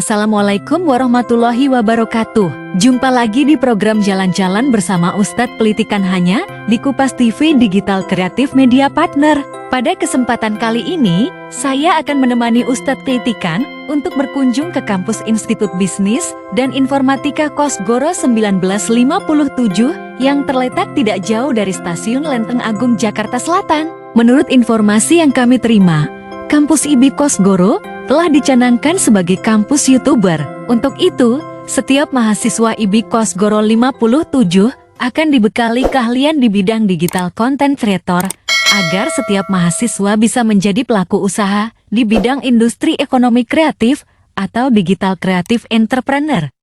Assalamualaikum warahmatullahi wabarakatuh. Jumpa lagi di program Jalan-Jalan bersama Ustadz Pelitikan hanya di Kupas TV Digital Kreatif Media Partner. Pada kesempatan kali ini, saya akan menemani Ustadz Pelitikan untuk berkunjung ke kampus Institut Bisnis dan Informatika Kosgoro 1957 yang terletak tidak jauh dari Stasiun Lenteng Agung, Jakarta Selatan. Menurut informasi yang kami terima, kampus IB Kosgoro telah dicanangkan sebagai kampus YouTuber. Untuk itu, setiap mahasiswa IB Kosgoro 57 akan dibekali keahlian di bidang digital content creator agar setiap mahasiswa bisa menjadi pelaku usaha di bidang industri ekonomi kreatif atau digital creative entrepreneur.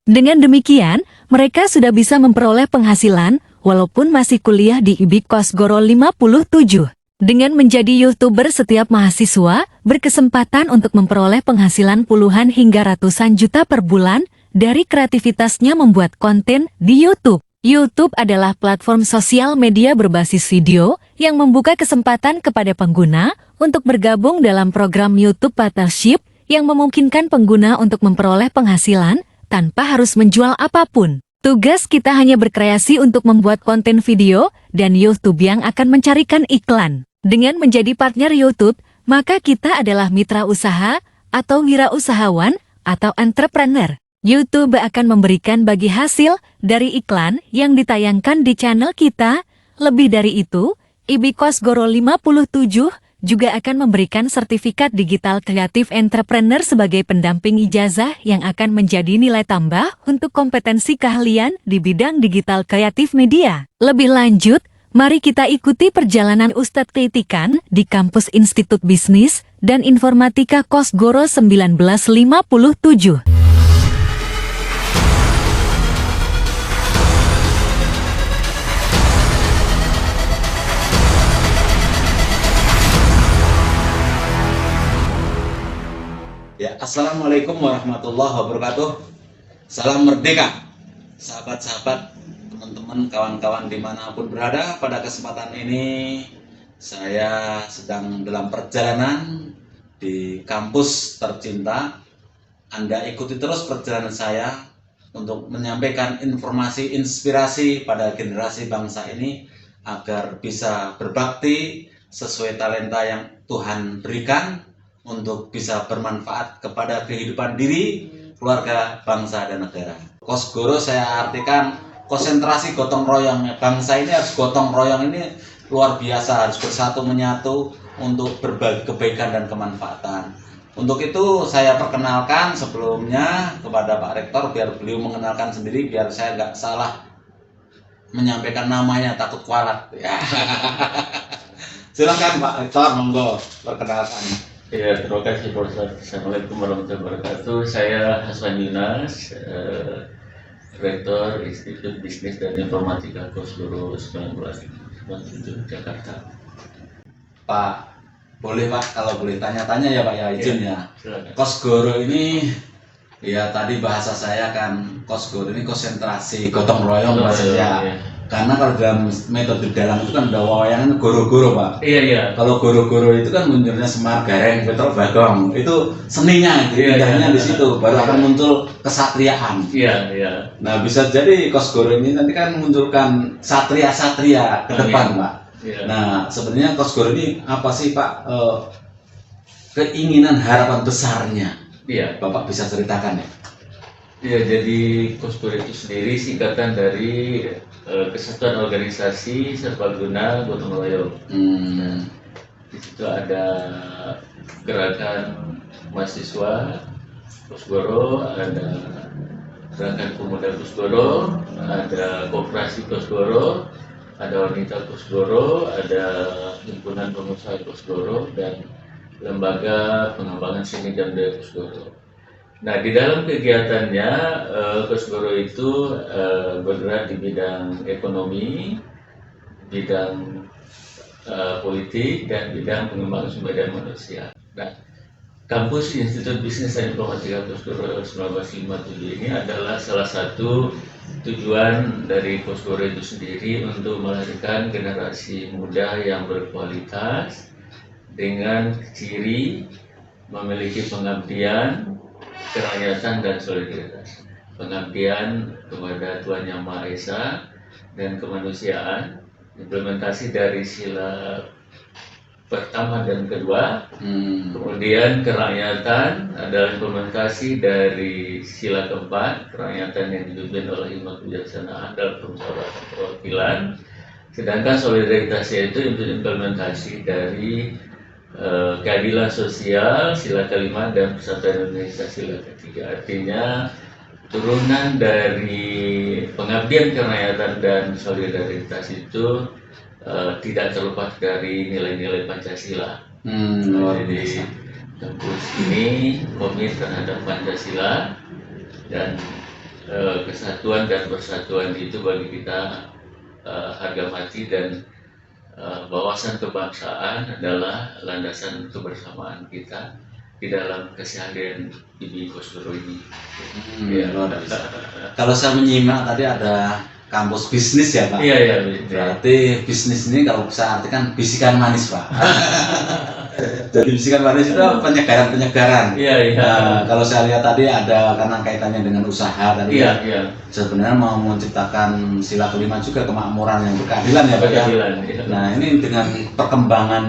Dengan demikian, mereka sudah bisa memperoleh penghasilan walaupun masih kuliah di IB Kosgoro 57. Dengan menjadi YouTuber, setiap mahasiswa berkesempatan untuk memperoleh penghasilan puluhan hingga ratusan juta per bulan dari kreativitasnya membuat konten di YouTube. YouTube adalah platform sosial media berbasis video yang membuka kesempatan kepada pengguna untuk bergabung dalam program YouTube Partnership yang memungkinkan pengguna untuk memperoleh penghasilan tanpa harus menjual apapun. Tugas kita hanya berkreasi untuk membuat konten video dan YouTube yang akan mencarikan iklan. Dengan menjadi partner YouTube, maka kita adalah mitra usaha atau wirausahawan atau entrepreneur. YouTube akan memberikan bagi hasil dari iklan yang ditayangkan di channel kita. Lebih dari itu, IB Kosgoro 57 juga akan memberikan sertifikat digital kreatif entrepreneur sebagai pendamping ijazah yang akan menjadi nilai tambah untuk kompetensi keahlian di bidang digital kreatif media. Lebih lanjut, mari kita ikuti perjalanan Ustadz Pelitikan di kampus Institut Bisnis dan Informatika Kosgoro 1957. Ya, Assalamualaikum warahmatullahi wabarakatuh. Salam merdeka, sahabat-sahabat, teman-teman, kawan-kawan dimanapun berada. Pada kesempatan ini saya sedang dalam perjalanan di kampus tercinta. Anda ikuti terus perjalanan saya untuk menyampaikan informasi inspirasi pada generasi bangsa ini agar bisa berbakti sesuai talenta yang Tuhan berikan untuk bisa bermanfaat kepada kehidupan diri, keluarga, bangsa, dan negara. Kosgoro saya artikan konsentrasi gotong royong. Bangsa ini harus gotong royong, ini luar biasa, harus bersatu menyatu untuk berbagi kebaikan dan kemanfaatan. Untuk itu saya perkenalkan sebelumnya kepada Pak Rektor biar beliau mengenalkan sendiri, biar saya nggak salah menyampaikan namanya, takut kualat. Ya. Silakan Pak Rektor, monggo perkenalkan. Ya, terima kasih Pak Ustadz. Assalamualaikum warahmatullahi wabarakatuh. Saya Haswan Yunas, Rektor Institut Bisnis dan Informatika Kosgoro 1957 Jakarta. Pak, boleh Pak, kalau boleh tanya-tanya ya Pak ya, izin ya. Kosgoro ini, ya tadi bahasa saya kan, Kosgoro ini konsentrasi gotong royong bahasanya. Karena kalau dalam metode dalang itu kan ada wayangan goro-goro Pak. Iya. Kalau goro-goro itu kan munculnya Semar, Gareng, Petruk, Bagong. Itu seninya, indahnya di situ. Baru akan muncul kesatriaan. Iya. Nah bisa jadi Kosgoro ini nanti kan munculkan satria-satria ke depan Pak. Iya. Nah sebenarnya Kosgoro ini apa sih Pak, keinginan harapan besarnya? Iya. Bapak bisa ceritakan ya? Ya, jadi Kosgoro itu sendiri singkatan dari Kesatuan Organisasi Serbaguna Gotong Royong. Di situ ada gerakan mahasiswa Kosgoro, ada gerakan pemuda Kosgoro, ada koperasi Kosgoro, ada wanita Kosgoro, ada himpunan pengusaha Kosgoro, dan lembaga pengembangan seni dan budaya Kosgoro. Nah, di dalam kegiatannya, Kosgoro itu bergerak di bidang ekonomi, bidang politik, dan bidang pengembangan sumber daya manusia. Nah, kampus Institut Bisnis dan Informatika Kosgoro 1957 ini adalah salah satu tujuan dari Kosgoro itu sendiri untuk melahirkan generasi muda yang berkualitas dengan ciri memiliki pengabdian, kerakyatan dan solidaritas, pengabdian kepada Tuhan Yang Maha Esa dan kemanusiaan, implementasi dari sila pertama dan kedua, kemudian kerakyatan adalah implementasi dari sila keempat, kerakyatan yang dipimpin oleh hikmat kebijaksanaan dalam permusyawaratan perwakilan, sedangkan solidaritas itu implementasi dari keadilan sosial sila kelima dan persatuan Indonesia sila ketiga. Artinya turunan dari pengabdian kerakyatan dan solidaritas itu tidak terlepas dari nilai-nilai Pancasila. Jadi kampus ini komit terhadap Pancasila dan kesatuan dan persatuan itu bagi kita harga mati, dan wawasan kebangsaan adalah landasan kebersamaan kita di dalam keseharian IBI Kosgoro ini. Luar biasa. Kalau saya menyimak tadi ada kampus bisnis ya Pak? Iya. Berarti bisnis ini kalau saya artikan bisikan manis Pak. Jadi bisikan manis itu penyegaran. Iya. Nah, kalau saya lihat tadi ada karena kaitannya dengan usaha tadi. Iya. Sebenarnya mau menciptakan sila kelima juga kemakmuran yang berkeadilan ya Pak ya. Iya. Nah ini dengan perkembangan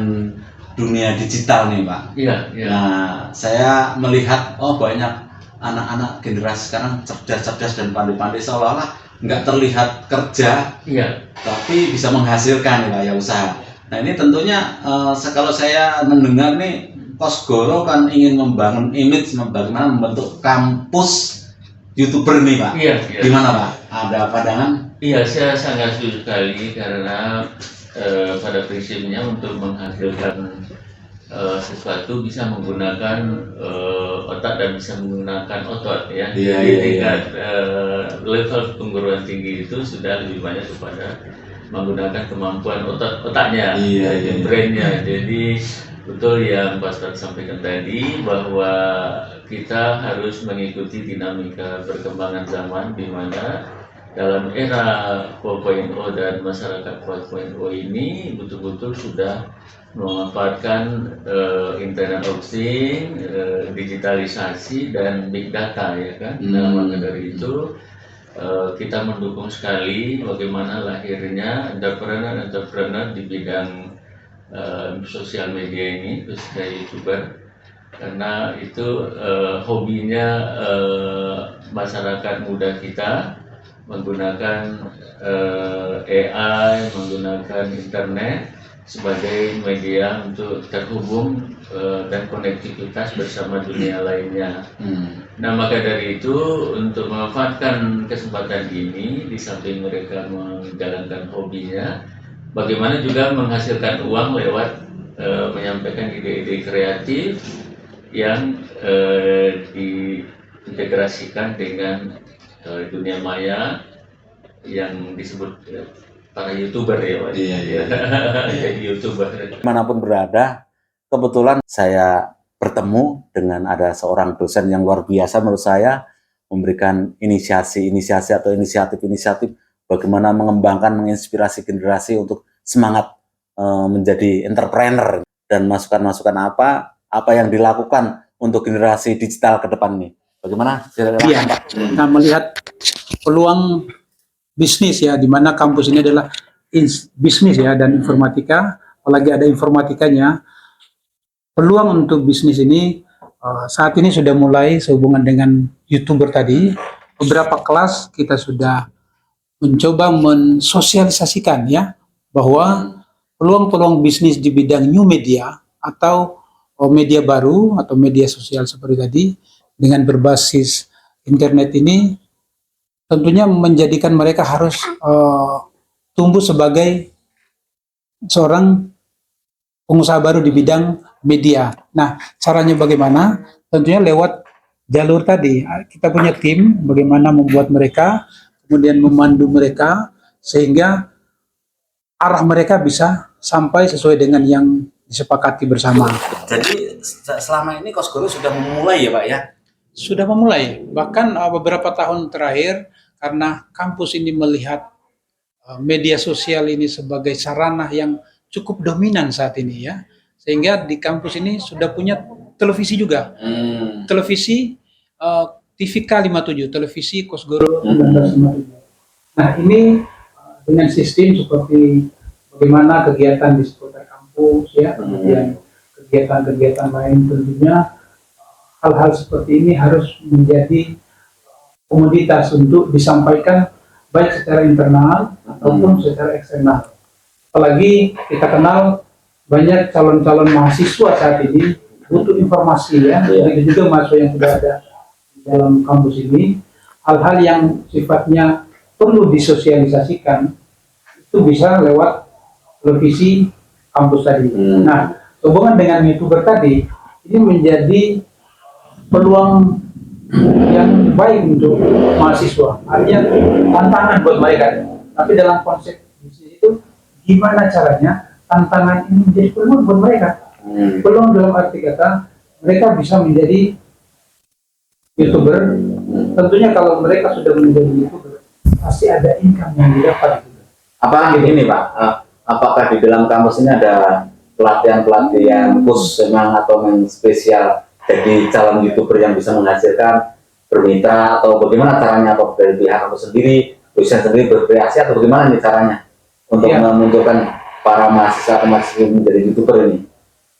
dunia digital nih Pak. Iya. Nah saya melihat banyak anak-anak generasi sekarang cerdas dan pandai-pandai, seolah-olah nggak terlihat kerja, tapi bisa menghasilkan ya Pak ya, usaha. Nah ini tentunya kalau saya mendengar nih Kosgoro kan ingin membangun image, bagaimana membentuk kampus YouTuber nih Pak. Iya. Gimana Pak? Ada pandangan? Iya, saya sangat setuju sekali karena pada prinsipnya untuk menghasilkan sesuatu bisa menggunakan otak dan bisa menggunakan otot ya. Jadi tingkat level pengguruan tinggi itu sudah lebih banyak kepada menggunakan kemampuan otaknya, brainnya. Jadi betul yang Pak Ustadz sampaikan tadi bahwa kita harus mengikuti dinamika perkembangan zaman, di mana dalam era 4.0 dan masyarakat 4.0 ini betul-betul sudah memanfaatkan Internet of Things, digitalisasi dan big data ya kan. Nah, maka dari itu kita mendukung sekali bagaimana lahirnya entrepreneur di bidang sosial media ini, khususnya YouTuber, karena itu hobinya masyarakat muda kita menggunakan AI, menggunakan internet sebagai media untuk terhubung dan konektivitas bersama dunia lainnya. Nah, maka dari itu untuk memanfaatkan kesempatan ini, di samping mereka menjalankan hobinya, bagaimana juga menghasilkan uang lewat menyampaikan ide-ide kreatif yang diintegrasikan dengan dunia maya yang disebut para YouTuber ya Pak. Iya. Jadi YouTuber. Manapun berada, kebetulan saya bertemu dengan ada seorang dosen yang luar biasa menurut saya, memberikan inisiasi atau inisiatif bagaimana mengembangkan, menginspirasi generasi untuk semangat menjadi entrepreneur, dan masukan-masukan apa yang dilakukan untuk generasi digital ke depan ini. Bagaimana? Iya. Nah, melihat peluang bisnis ya, di mana kampus ini adalah bisnis ya dan informatika, apalagi ada informatikanya. Peluang untuk bisnis ini saat ini sudah mulai sehubungan dengan YouTuber tadi. Beberapa kelas kita sudah mencoba mensosialisasikan ya bahwa peluang-peluang bisnis di bidang new media atau media baru atau media sosial seperti tadi dengan berbasis internet ini tentunya menjadikan mereka harus tumbuh sebagai seorang pengusaha baru di bidang media. Nah, caranya bagaimana? Tentunya lewat jalur tadi. Kita punya tim bagaimana membuat mereka, kemudian memandu mereka, sehingga arah mereka bisa sampai sesuai dengan yang disepakati bersama. Jadi selama ini Kosgoro sudah memulai ya Pak ya? Sudah memulai, bahkan beberapa tahun terakhir, karena kampus ini melihat media sosial ini sebagai sarana yang cukup dominan saat ini ya, sehingga di kampus ini sudah punya televisi juga. Televisi TVK 57, televisi Kosgoro 1957. Nah, ini dengan sistem seperti bagaimana kegiatan di seputar kampus ya, kemudian kegiatan-kegiatan lain, tentunya hal-hal seperti ini harus menjadi komoditas untuk disampaikan baik secara internal ataupun secara eksternal. Apalagi kita kenal banyak calon-calon mahasiswa saat ini butuh informasi ya, begitu juga mahasiswa yang sudah ada di dalam kampus ini, hal-hal yang sifatnya perlu disosialisasikan itu bisa lewat televisi kampus tadi. Nah, hubungan dengan YouTuber tadi ini menjadi peluang yang baik untuk mahasiswa, artinya tantangan buat mereka. Tapi dalam konsep bisnis itu gimana caranya tantangan ini menjadi peluang buat mereka. Peluang dalam arti kata mereka bisa menjadi YouTuber. Tentunya kalau mereka sudah menjadi YouTuber pasti ada income yang didapat. Apa ini Pak? Apakah di dalam kampus ini ada pelatihan-pelatihan khusus memang atau yang spesial jadi calon YouTuber yang bisa menghasilkan bermitra, atau bagaimana caranya, atau dari pihak kampus sendiri, dosen sendiri berkreasi, atau bagaimana nih caranya untuk memunculkan para mahasiswa atau mahasiswa menjadi YouTuber ini?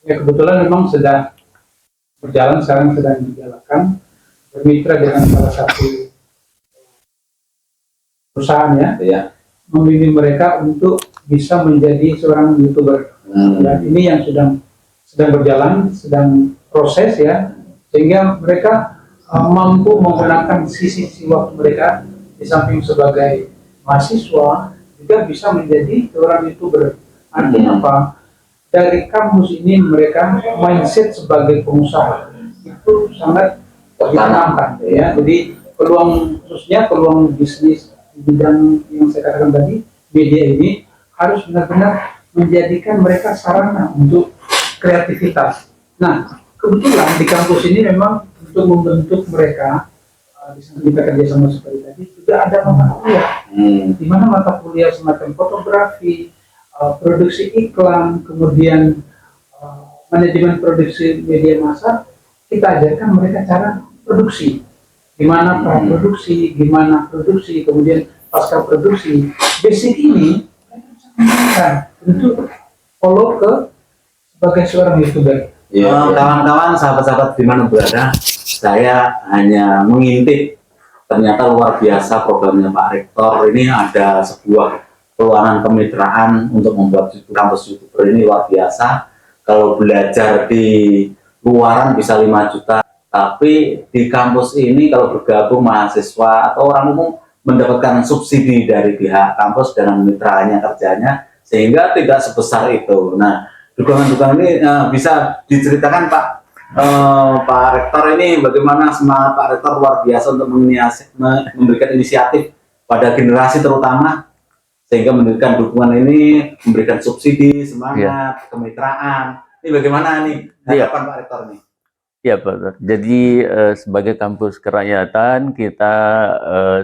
Ya, kebetulan memang sedang berjalan, sekarang sedang dijalankan, bermitra dengan salah satu perusahaan ya, membimbing mereka untuk bisa menjadi seorang YouTuber. Dan ini yang sedang berjalan, sedang proses ya, sehingga mereka mampu menggunakan sisi waktu mereka di samping sebagai mahasiswa juga bisa menjadi seorang YouTuber. Artinya apa? Dari kampus ini mereka mindset sebagai pengusaha itu sangat ditanamkan ya. Jadi peluang, khususnya peluang bisnis di bidang yang saya katakan tadi, media ini harus benar-benar menjadikan mereka sarana untuk kreativitas. Nah, kebetulan di kampus ini memang untuk membentuk mereka, di samping kita kerjasama seperti tadi, juga ada mata kuliah, di mana mata kuliah semacam fotografi, produksi iklan, kemudian manajemen produksi media massa, kita ajarkan mereka cara produksi, gimana praproduksi, gimana produksi, kemudian pasca produksi. Basic ini untuk follow ke sebagai seorang YouTuber. Kawan-kawan, sahabat-sahabat di mana berada, saya hanya mengintip, ternyata luar biasa programnya Pak Rektor. Ini ada sebuah peluangan kemitraan untuk membuat kampus YouTuber ini luar biasa. Kalau belajar di luaran bisa 5 juta, tapi di kampus ini kalau bergabung mahasiswa atau orang umum mendapatkan subsidi dari pihak kampus dengan mitranya kerjanya, sehingga tidak sebesar itu. Nah, dukungan-dukungan ini bisa diceritakan Pak Rektor ini, bagaimana semangat Pak Rektor luar biasa untuk memberikan inisiatif pada generasi terutama, sehingga memberikan dukungan ini, memberikan subsidi, semangat, kemitraan. Ini bagaimana nih harapan Pak Rektor nih? Ya Pak, jadi sebagai kampus kerakyatan kita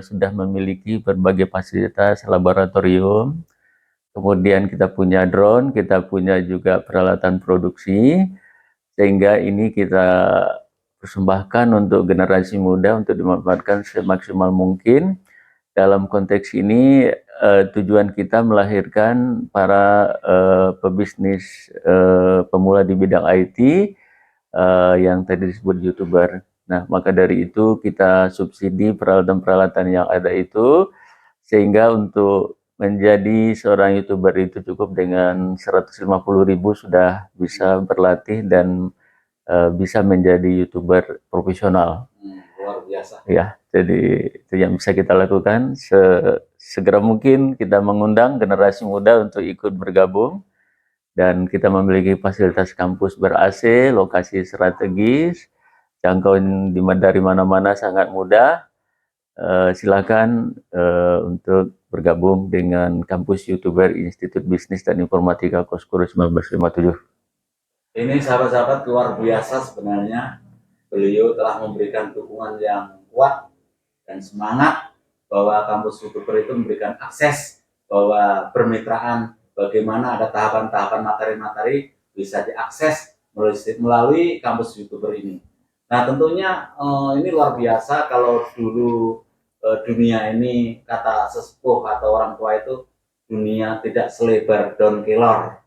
sudah memiliki berbagai fasilitas laboratorium, kemudian kita punya drone, kita punya juga peralatan produksi, sehingga ini kita persembahkan untuk generasi muda untuk dimanfaatkan semaksimal mungkin. Dalam konteks ini tujuan kita melahirkan para pebisnis pemula di bidang IT yang tadi disebut YouTuber. Nah, maka dari itu kita subsidi peralatan-peralatan yang ada itu, sehingga untuk menjadi seorang YouTuber itu cukup dengan 150.000 sudah bisa berlatih dan bisa menjadi YouTuber profesional. Luar biasa. Ya, jadi itu yang bisa kita lakukan. Segera mungkin kita mengundang generasi muda untuk ikut bergabung. Dan kita memiliki fasilitas kampus ber-AC, lokasi strategis, jangkauan dari mana-mana sangat mudah. Silakan untuk bergabung dengan kampus YouTuber Institut Bisnis dan Informatika Kosgoro 1957. Ini sahabat-sahabat luar biasa sebenarnya. Beliau telah memberikan dukungan yang kuat dan semangat bahwa kampus YouTuber itu memberikan akses, bahwa permitraan, bagaimana ada tahapan-tahapan materi-materi bisa diakses melalui kampus YouTuber ini. Nah tentunya ini luar biasa kalau dulu dunia ini kata sesepuh atau orang tua itu dunia tidak selebar daun kelor.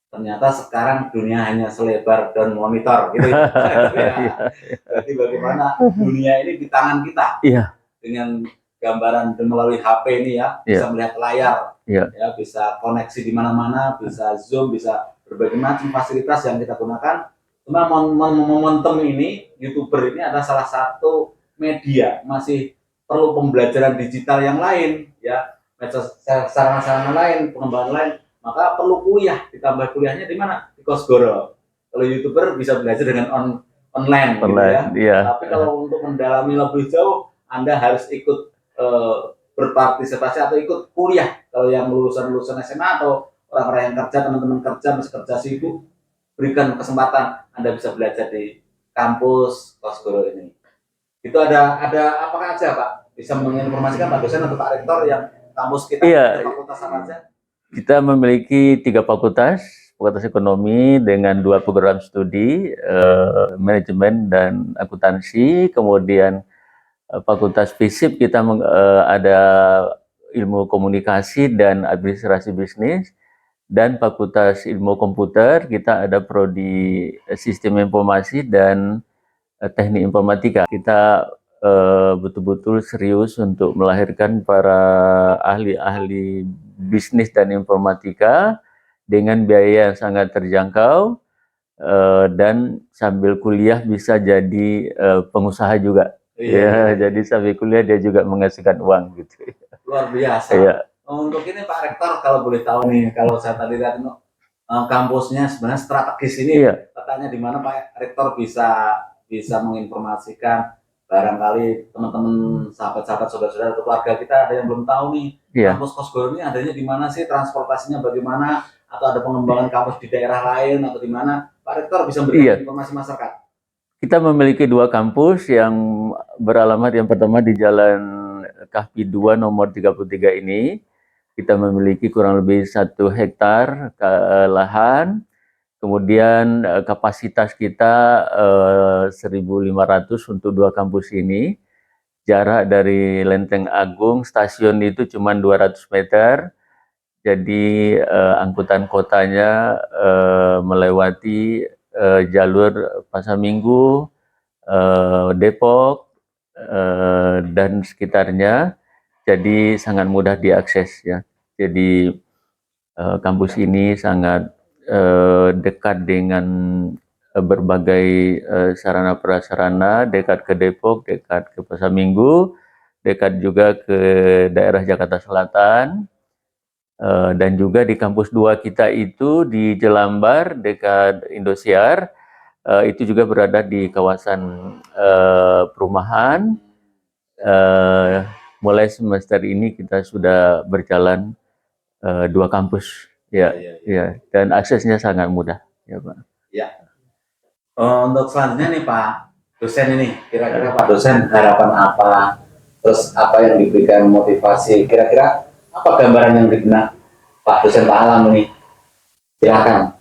Ternyata sekarang dunia hanya selebar daun monitor gitu ya. Jadi bagaimana dunia ini di tangan kita. Iya. Dengan gambaran melalui HP ini ya, bisa melihat layar. Ya, bisa koneksi di mana-mana, bisa Zoom, bisa berbagai macam fasilitas yang kita gunakan. Cuma momentum ini, YouTuber ini adalah salah satu media, masih perlu pembelajaran digital yang lain, ya, sarana-sarana lain, pengembangan lain, maka perlu kuliah, ditambah kuliahnya di mana? Di Kosgoro. Kalau YouTuber bisa belajar dengan online gitu ya. Iya. Tapi kalau untuk mendalami lebih jauh, Anda harus ikut berpartisipasi atau ikut kuliah. Kalau yang lulusan SMA atau orang-orang yang kerja, teman-teman kerja, masih kerja sibuk, berikan kesempatan Anda bisa belajar di kampus Kosgoro ini. Itu ada apa aja Pak? Bisa menginformasikan Pak dosen atau Pak Rektor yang kampus kita, fakultas apa aja? Kita memiliki 3 fakultas, Fakultas Ekonomi dengan 2 program studi, manajemen dan akuntansi. Kemudian Fakultas FISIP kita ada ilmu komunikasi dan administrasi bisnis. Dan Fakultas Ilmu Komputer kita ada prodi Sistem Informasi dan Teknik Informatika. Kita betul-betul serius untuk melahirkan para ahli-ahli bisnis dan informatika dengan biaya yang sangat terjangkau, dan sambil kuliah bisa jadi pengusaha juga. Ya, jadi sambil kuliah dia juga menghasilkan uang gitu. Luar biasa. Iya. Untuk ini Pak Rektor, kalau boleh tahu nih, kalau saya tadi lihat kampusnya sebenarnya strategis ini, katanya di mana Pak Rektor bisa menginformasikan barangkali teman-teman, sahabat-sahabat, saudara-saudara atau keluarga kita ada yang belum tahu nih, kampus Kosgoro ini adanya di mana sih, transportasinya bagaimana, atau ada pengembangan kampus di daerah lain atau di mana, Pak Rektor bisa memberikan informasi masyarakat. Kita memiliki 2 kampus yang beralamat, yang pertama di Jalan Kahfi 2 nomor 33 ini. Kita memiliki kurang lebih 1 hektar lahan, kemudian kapasitas kita 1.500 untuk 2 kampus ini. Jarak dari Lenteng Agung stasiun itu cuma 200 meter, jadi angkutan kotanya melewati jalur Pasar Minggu, Depok, dan sekitarnya. Jadi sangat mudah diakses ya. Jadi kampus ini sangat dekat dengan berbagai sarana prasarana, dekat ke Depok, dekat ke Pasar Minggu, dekat juga ke daerah Jakarta Selatan, dan juga di kampus 2 kita itu di Jelambar dekat Indosiar, itu juga berada di kawasan perumahan. Mulai semester ini kita sudah berjalan 2 kampus, ya, dan aksesnya sangat mudah, ya Pak. Ya. Untuk selanjutnya nih Pak dosen ini, kira-kira Pak dosen harapan apa, terus apa yang diberikan motivasi, kira-kira apa gambaran yang dibenak Pak dosen Pak Alam ini? Silakan.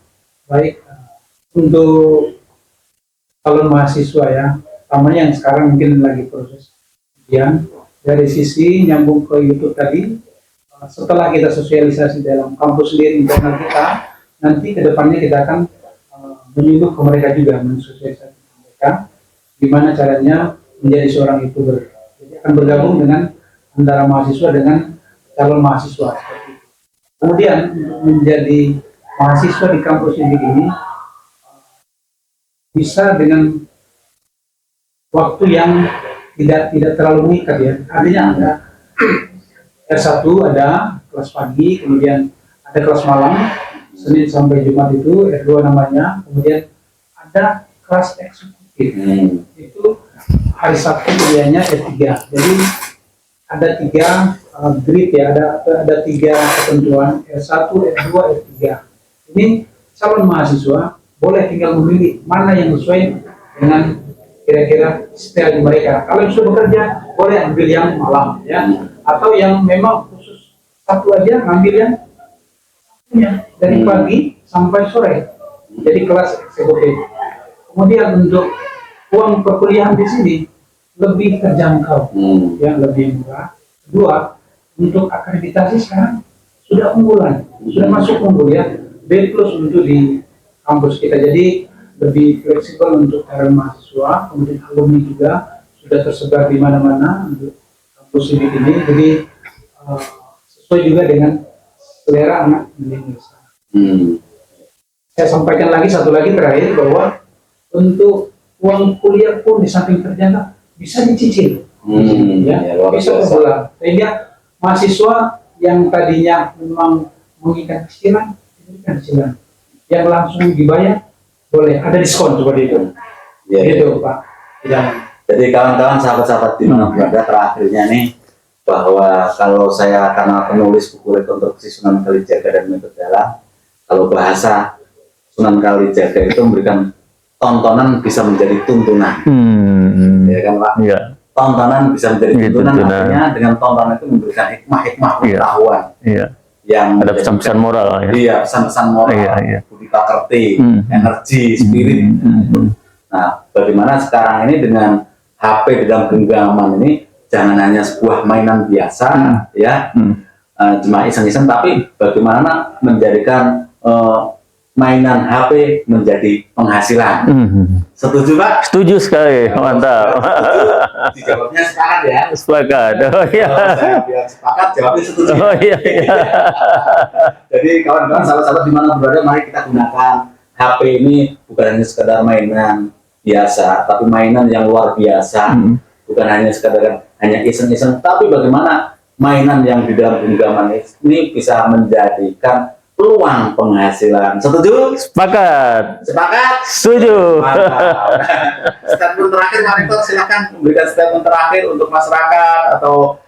Baik, untuk calon mahasiswa ya, namanya yang sekarang mungkin lagi proses ujian. Dari sisi nyambung ke YouTube tadi, setelah kita sosialisasi dalam kampus sendiri internal kita, nanti kedepannya kita akan menyuruh ke mereka juga, mensosialisasi mereka gimana caranya menjadi seorang YouTuber. Jadi akan bergabung dengan antara mahasiswa dengan calon mahasiswa. Kemudian menjadi mahasiswa di kampus ini bisa dengan waktu yang tidak terlalu mengikat ya. Artinya ada R1 ada kelas pagi, kemudian ada kelas malam, Senin sampai Jumat itu R2 namanya, kemudian ada kelas eksekutif. Itu hari Sabtu kuliahnya R3. Jadi ada 3 grade ya, ada 3 ketentuan R1, R2, R3. Ini calon mahasiswa boleh tinggal memilih mana yang sesuai dengan kira-kira style mereka. Kalau yang sudah bekerja boleh ambil yang malam ya, atau yang memang khusus satu aja ngambil yang dari pagi sampai sore. Jadi kelas eksekutif. Kemudian untuk uang perkuliahan di sini lebih terjangkau, yang lebih murah. Kedua, untuk akreditasi sekarang sudah unggulan, sudah masuk unggul ya, B+ untuk di kampus kita. Jadi lebih fleksibel untuk para mahasiswa, kemudian alumni juga sudah tersebar di mana-mana untuk kampus ini. Jadi sesuai juga dengan selera anak Indonesia. Saya sampaikan lagi satu lagi terakhir bahwa untuk uang kuliah pun di samping terjangkau bisa dicicil, ya bisa per bulan. Sehingga mahasiswa yang tadinya memang menginginkan cicilan, diberikan cicilan. Yang langsung dibayar boleh, ada diskon seperti itu. Ya, gitu Pak. Jadi kawan-kawan, sahabat-sahabat di mana berada, terakhirnya nih bahwa kalau saya karena penulis buku rekonstruksi Sunan Kalijaga dan Metode Dalam, kalau bahasa Sunan Kalijaga itu memberikan tontonan bisa menjadi tuntunan, ya kan Pak? Iya. Tontonan bisa menjadi tuntunan, artinya dengan tontonan itu memberikan hikmah-hikmah pengetahuan, yang ada pesan-pesan moral ya. Iya, pesan-pesan moral, budi pekerti, energi, spirit. Nah, bagaimana sekarang ini dengan HP dalam genggaman ini jangan hanya sebuah mainan biasa, ya, cuma iseng-iseng, tapi bagaimana menjadikan mainan HP menjadi penghasilan. Setuju Pak? Setuju sekali, mantap. Dijawabnya sepakat ya? Sepakat. Oh iya. Kalau saya bilang sepakat, jawabnya setuju. Oh iya. Jadi kawan-kawan, sahabat-sahabat di mana berada, mari kita gunakan HP ini bukan hanya sekedar mainan biasa, tapi mainan yang luar biasa. Bukan hanya sekedar hanya iseng-iseng, tapi bagaimana mainan yang di dalam genggaman ini bisa menjadikan peluang penghasilan. Setuju? Sepakat. Sepakat? Setuju. Mantap. Statement terakhir, Pak Rektor, silakan memberikan statement terakhir untuk masyarakat atau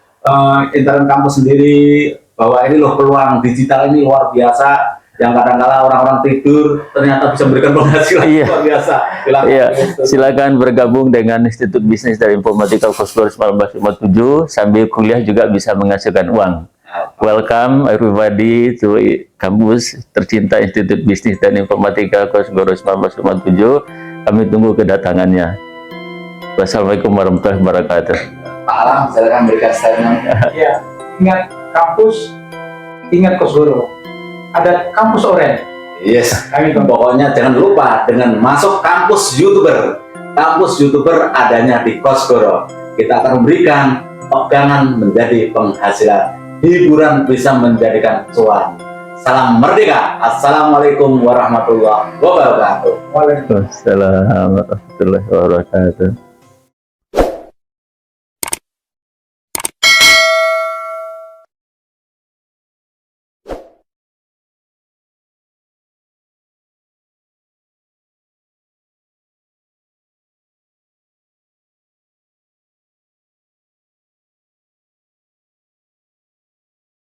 intern kampus sendiri bahwa ini loh peluang digital ini luar biasa, yang kadang-kala orang-orang tidur ternyata bisa memberikan penghasilan luar biasa. Silakan. Iya, silakan bergabung dengan Institut Bisnis dan Informatika Kosgoro 1957 sambil kuliah juga bisa menghasilkan uang. Welcome everybody to kampus tercinta Institut Bisnis dan Informatika Kosgoro 1957. Kami tunggu kedatangannya. Wassalamualaikum warahmatullahi wabarakatuh. Pak Alam, silakan berikan statement. Ya, ingat kampus, ingat Kosgoro. Ada kampus Oren. Yes, pokoknya jangan lupa dengan masuk kampus YouTuber. Kampus YouTuber adanya di Kosgoro. Kita akan memberikan pegangan menjadi penghasilan. Hiburan bisa menjadikan cuan. Salam merdeka. Assalamualaikum warahmatullahi wabarakatuh. Waalaikumsalam warahmatullahi wabarakatuh.